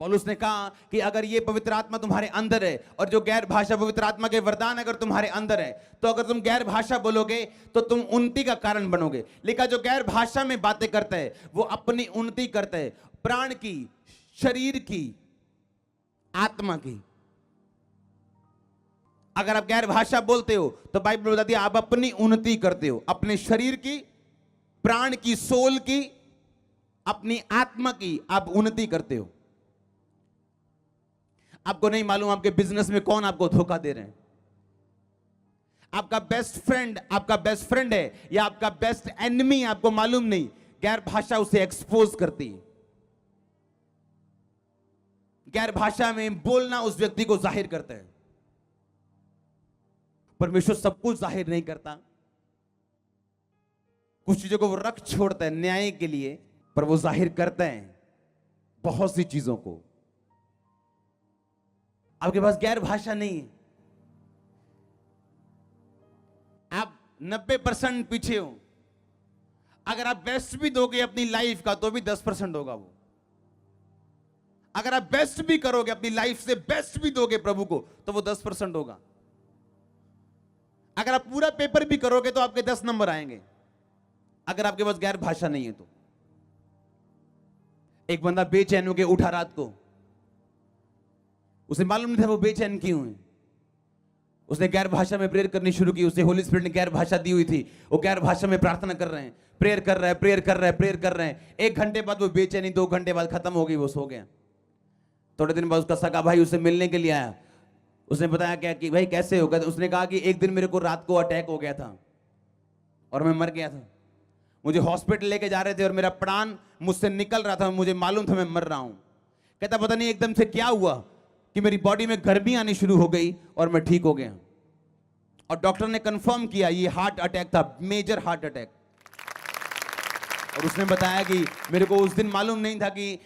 पौलुस ने कहा कि अगर ये पवित्र आत्मा तुम्हारे अंदर है और जो गैर भाषा पवित्र आत्मा के वरदान अगर तुम्हारे अंदर है, तो अगर तुम गैर भाषा बोलोगे तो तुम उन्नति का कारण बनोगे। लेकिन जो गैर भाषा में बातें करता है वो अपनी उन्नति करता है, प्राण की, शरीर की, आत्मा की। अगर आप गैर भाषा बोलते हो तो बाइबल बताती है आप अपनी उन्नति करते हो, अपने शरीर की, प्राण की, सोल की, अपनी आत्मा की आप उन्नति करते हो। आपको नहीं मालूम आपके बिजनेस में कौन आपको धोखा दे रहे हैं। आपका बेस्ट फ्रेंड है या आपका बेस्ट एनिमी, आपको मालूम नहीं। गैर भाषा उसे एक्सपोज करती है। गैर भाषा में बोलना उस व्यक्ति को जाहिर करता है। परमेश्वर सब कुछ जाहिर नहीं करता, कुछ चीजों को वो रख छोड़ता है न्याय के लिए, पर वो जाहिर करता है बहुत सी चीजों को। आपके पास गैर भाषा नहीं है, आप 90% पीछे हो। अगर आप बेस्ट भी दोगे अपनी लाइफ का तो भी 10% होगा वो। अगर आप बेस्ट भी करोगे अपनी लाइफ से, बेस्ट भी दोगे प्रभु को, तो वो 10% होगा। अगर आप पूरा पेपर भी करोगे तो आपके 10 नंबर आएंगे, अगर आपके पास गैर भाषा नहीं है तो। एक बंदा बेचैन होकर उठा रात को, उसे मालूम नहीं था वो बेचैन क्यों है। उसने गैर भाषा में प्रेयर करनी शुरू की। उसे होली स्पिरिट ने गैर भाषा दी हुई थी। वो गैर भाषा में प्रार्थना कर रहे हैं, प्रेयर कर रहे हैं। 1 घंटे बाद वो बेचैनी 2 घंटे बाद खत्म हो गई, वो सो गया। थोड़े दिन बाद उसका सगा भाई उसे मिलने के लिए आया। उसने बताया क्या कि भाई कैसे हो गया। उसने कहा कि एक दिन मेरे को रात को अटैक हो गया था और मैं मर गया था। मुझे हॉस्पिटल लेके जा रहे थे और मेरा प्राण मुझसे निकल रहा था, मुझे मालूम था मैं मर रहा हूं। कहता पता नहीं एकदम से क्या हुआ कि मेरी बॉडी में गर्मी आनी शुरू हो गई और मैं ठीक हो गया। और डॉक्टर ने कंफर्म किया ये हार्ट अटैक था, मेजर हार्ट अटैक। और उसने बताया कि मेरे को उस दिन मालूम नहीं था कि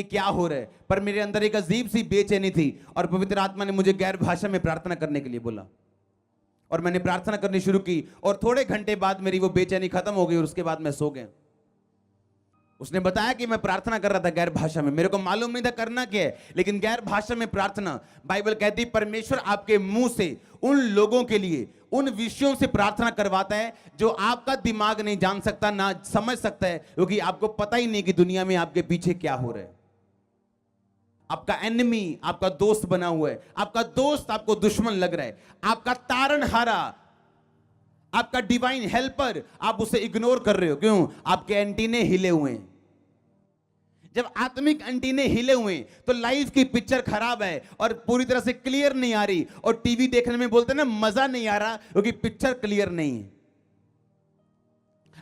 क्या हो रहा है, पर मेरे अंदर एक अजीब सी बेचैनी थी और पवित्र आत्मा ने मुझे गैर भाषा में प्रार्थना करने के लिए बोला और मैंने प्रार्थना करनी शुरू की और थोड़े घंटे बाद मेरी वो बेचैनी खत्म हो गई और उसके बाद मैं सो गया। उसने बताया कि मैं प्रार्थना कर रहा था गैर भाषा में, मेरे को मालूम नहीं था करना क्या है, लेकिन गैर भाषा में प्रार्थना, बाइबल कहती परमेश्वर आपके मुंह से उन लोगों के लिए उन विषयों से प्रार्थना करवाता है जो आपका दिमाग नहीं जान सकता, ना समझ सकता है, क्योंकि आपको पता ही नहीं कि दुनिया में आपके पीछे क्या हो रहा है। आपका एनिमी आपका दोस्त बना हुआ है, आपका दोस्त आपको दुश्मन लग रहा है, आपका तारनहारा, आपका डिवाइन हेल्पर, आप उसे इग्नोर कर रहे हो। क्यों? आपके एंटीने हिले हुए हैं। जब आत्मिक एंटीने हिले हुए हैं तो लाइफ की पिक्चर खराब है और पूरी तरह से क्लियर नहीं आ रही। और टीवी देखने में बोलते हैं ना मजा नहीं आ रहा, क्योंकि पिक्चर क्लियर नहीं है।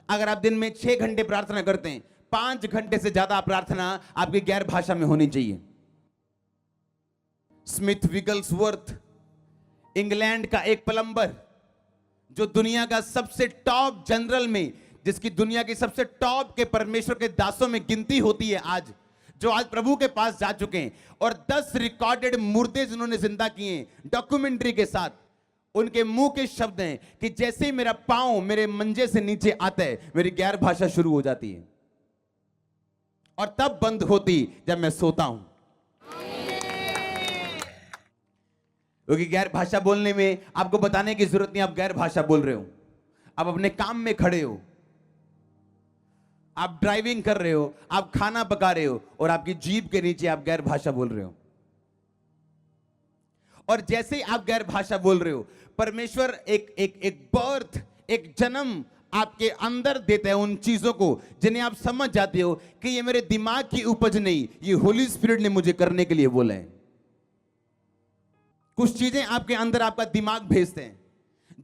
अगर आप दिन में 6 घंटे प्रार्थना करते हैं, 5 घंटे से ज्यादा प्रार्थना आपकी गैर भाषा में होनी चाहिए। स्मिथ विगल्सवर्थ, इंग्लैंड का एक प्लम्बर, जो दुनिया का सबसे टॉप जनरल में, जिसकी दुनिया की सबसे टॉप के परमेश्वर के दासों में गिनती होती है, आज जो आज प्रभु के पास जा चुके हैं और 10 रिकॉर्डेड मुर्दे जिन्होंने जिंदा किए हैं डॉक्यूमेंट्री के साथ, उनके मुंह के शब्द हैं कि जैसे ही मेरा पांव मेरे मंजे से नीचे आता है मेरी गैर भाषा शुरू हो जाती है और तब बंद होती जब मैं सोता हूं। क्योंकि गैर भाषा बोलने में आपको बताने की जरूरत नहीं, आप गैर भाषा बोल रहे हो। आप अपने काम में खड़े हो, आप ड्राइविंग कर रहे हो, आप खाना पका रहे हो और आपकी जीभ के नीचे आप गैर भाषा बोल रहे हो। और जैसे ही आप गैर भाषा बोल रहे हो, परमेश्वर एक बर्थ, एक जन्म आपके अंदर देता है उन चीजों को जिन्हें आप समझ जाते हो कि ये मेरे दिमाग की उपज नहीं, ये होली स्पिरिट ने मुझे करने के लिए बोला है। कुछ चीजें आपके अंदर आपका दिमाग भेजते हैं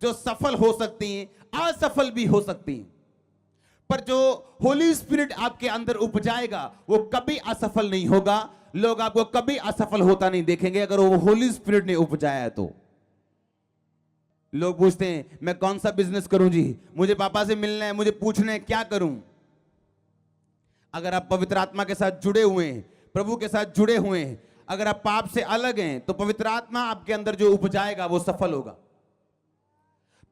जो सफल हो सकती हैं, असफल भी हो सकती हैं, पर जो होली स्पिरिट आपके अंदर उपजाएगा वो कभी असफल नहीं होगा। लोग आपको कभी असफल होता नहीं देखेंगे अगर वो होली स्पिरिट ने उपजाया है तो। लोग पूछते हैं मैं कौन सा बिजनेस करूं जी, मुझे पापा से मिलना है, मुझे पूछना है क्या करूं। अगर आप पवित्र आत्मा के साथ जुड़े हुए हैं, प्रभु के साथ जुड़े हुए हैं, अगर आप पाप से अलग हैं तो पवित्र आत्मा आपके अंदर जो उपजाएगा वो सफल होगा।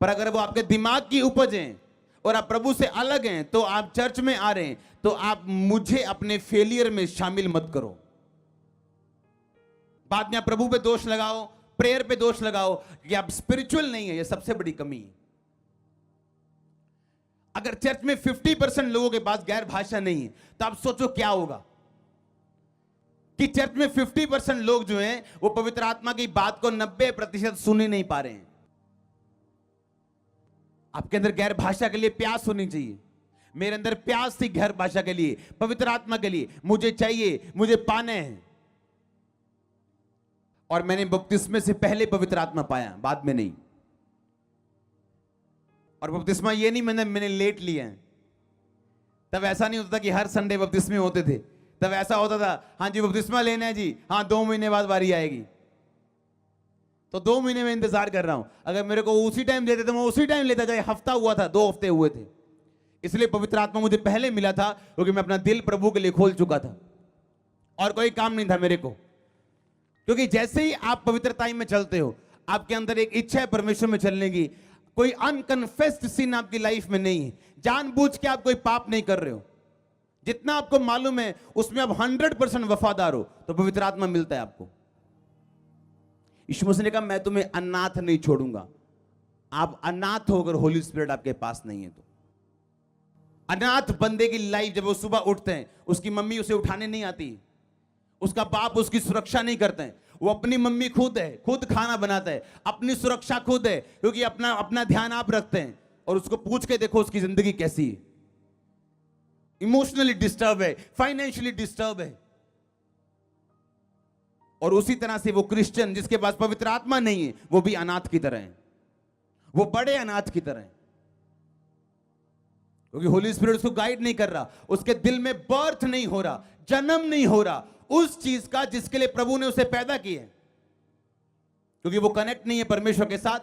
पर अगर वो आपके दिमाग की उपज है और आप प्रभु से अलग हैं, तो आप चर्च में आ रहे हैं तो आप मुझे अपने फेलियर में शामिल मत करो। बाद में आप प्रभु पे दोष लगाओ, प्रेयर पे दोष लगाओ कि आप स्पिरिचुअल नहीं है। ये सबसे बड़ी कमी है। अगर चर्च में 50% लोगों के पास गैर भाषा नहीं है तो आप सोचो क्या होगा कि चर्च में 50% लोग जो हैं वो पवित्र आत्मा की बात को 90% सुन ही नहीं पा रहे हैं। आपके अंदर गैर भाषा के लिए प्यास होनी चाहिए। मेरे अंदर प्यास थी गैर भाषा के लिए, पवित्र आत्मा के लिए। मुझे चाहिए, मुझे पाने हैं। और मैंने बपतिस्मे से पहले पवित्र आत्मा पाया, बाद में नहीं। और बपतिस्मा ये नहीं मैंने लेट लिया है। तब ऐसा नहीं होता था कि हर संडे बपतिस्मे होते थे। तब ऐसा होता था, हाँ जी बपतिस्मा लेना है जी, हाँ 2 महीने बाद बारी आएगी। तो 2 महीने में इंतजार कर रहा हूं। अगर मेरे को उसी टाइम देते तो मैं उसी टाइम लेता, चाहे हफ्ता हुआ था, 2 हफ्ते हुए थे। इसलिए पवित्र आत्मा मुझे पहले मिला था क्योंकि मैं अपना दिल प्रभु के लिए खोल चुका था और कोई काम नहीं था मेरे को। क्योंकि जैसे ही आप पवित्रता में चलते हो, आपके अंदर एक इच्छा है परमेश्वर में चलने की। कोई अनकन्फेस्ड सिन आपकी लाइफ में नहीं है। जानबूझ के आप कोई पाप नहीं कर रहे हो। जितना आपको मालूम है उसमें आप 100% वफादार हो, तो पवित्र आत्मा मिलता है आपको। यीशु मसीह ने कहा मैं तुम्हें अनाथ नहीं छोड़ूंगा। आप अनाथ होकर होली स्पिरिट आपके पास नहीं है तो। अनाथ बंदे की लाइफ, जब वो सुबह उठते हैं, उसकी मम्मी उसे उठाने नहीं आती, उसका बाप उसकी सुरक्षा नहीं करते हैं। वो अपनी मम्मी खुद है, खुद खाना बनाता है, अपनी सुरक्षा खुद है, क्योंकि अपना ध्यान आप रखते हैं। और उसको पूछ के देखो उसकी जिंदगी कैसी है। इमोशनली डिस्टर्ब है, फाइनेंशियली डिस्टर्ब है। और उसी तरह से वो क्रिश्चियन जिसके पास पवित्र आत्मा नहीं है, वो भी अनाथ की तरह है। वो बड़े अनाथ की तरह है, क्योंकि होली स्पिरिट उसको गाइड नहीं कर रहा। उसके दिल में बर्थ नहीं हो रहा, जन्म नहीं हो रहा उस चीज का जिसके लिए प्रभु ने उसे पैदा किया है। क्योंकि वो कनेक्ट नहीं है परमेश्वर के साथ,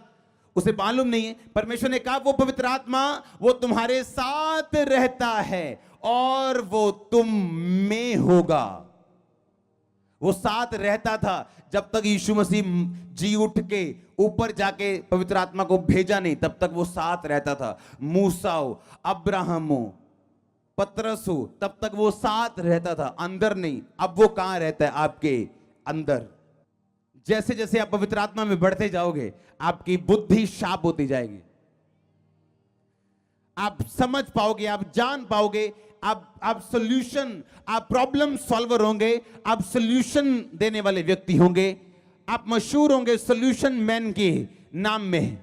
उसे मालूम नहीं है। परमेश्वर ने कहा वो पवित्र आत्मा वो तुम्हारे साथ रहता है और वो तुम में होगा। वो साथ रहता था जब तक यीशु मसीह जी उठ के ऊपर जाके पवित्र आत्मा को भेजा नहीं, तब तक वो साथ रहता था। मूसा हो, अब्राहम हो, पतरस हो, तब तक वो साथ रहता था, अंदर नहीं। अब वो कहां रहता है? आपके अंदर। जैसे जैसे आप पवित्र आत्मा में बढ़ते जाओगे, आपकी बुद्धि शार्प होती जाएगी। आप समझ पाओगे, आप जान पाओगे, आप सॉल्यूशन, आप प्रॉब्लम सॉल्वर होंगे, आप सॉल्यूशन देने वाले व्यक्ति होंगे, आप मशहूर होंगे सॉल्यूशन मैन के नाम में।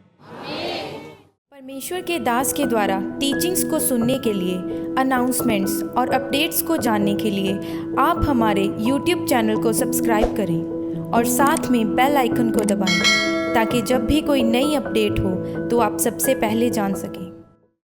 परमेश्वर के दास के द्वारा टीचिंग्स को सुनने के लिए, अनाउंसमेंट्स और अपडेट्स को जानने के लिए आप हमारे YouTube चैनल को सब्सक्राइब करें और साथ में बेल आइकन को दबाएं, ताकि जब भी कोई नई अपडेट हो तो आप सबसे पहले जान सकें।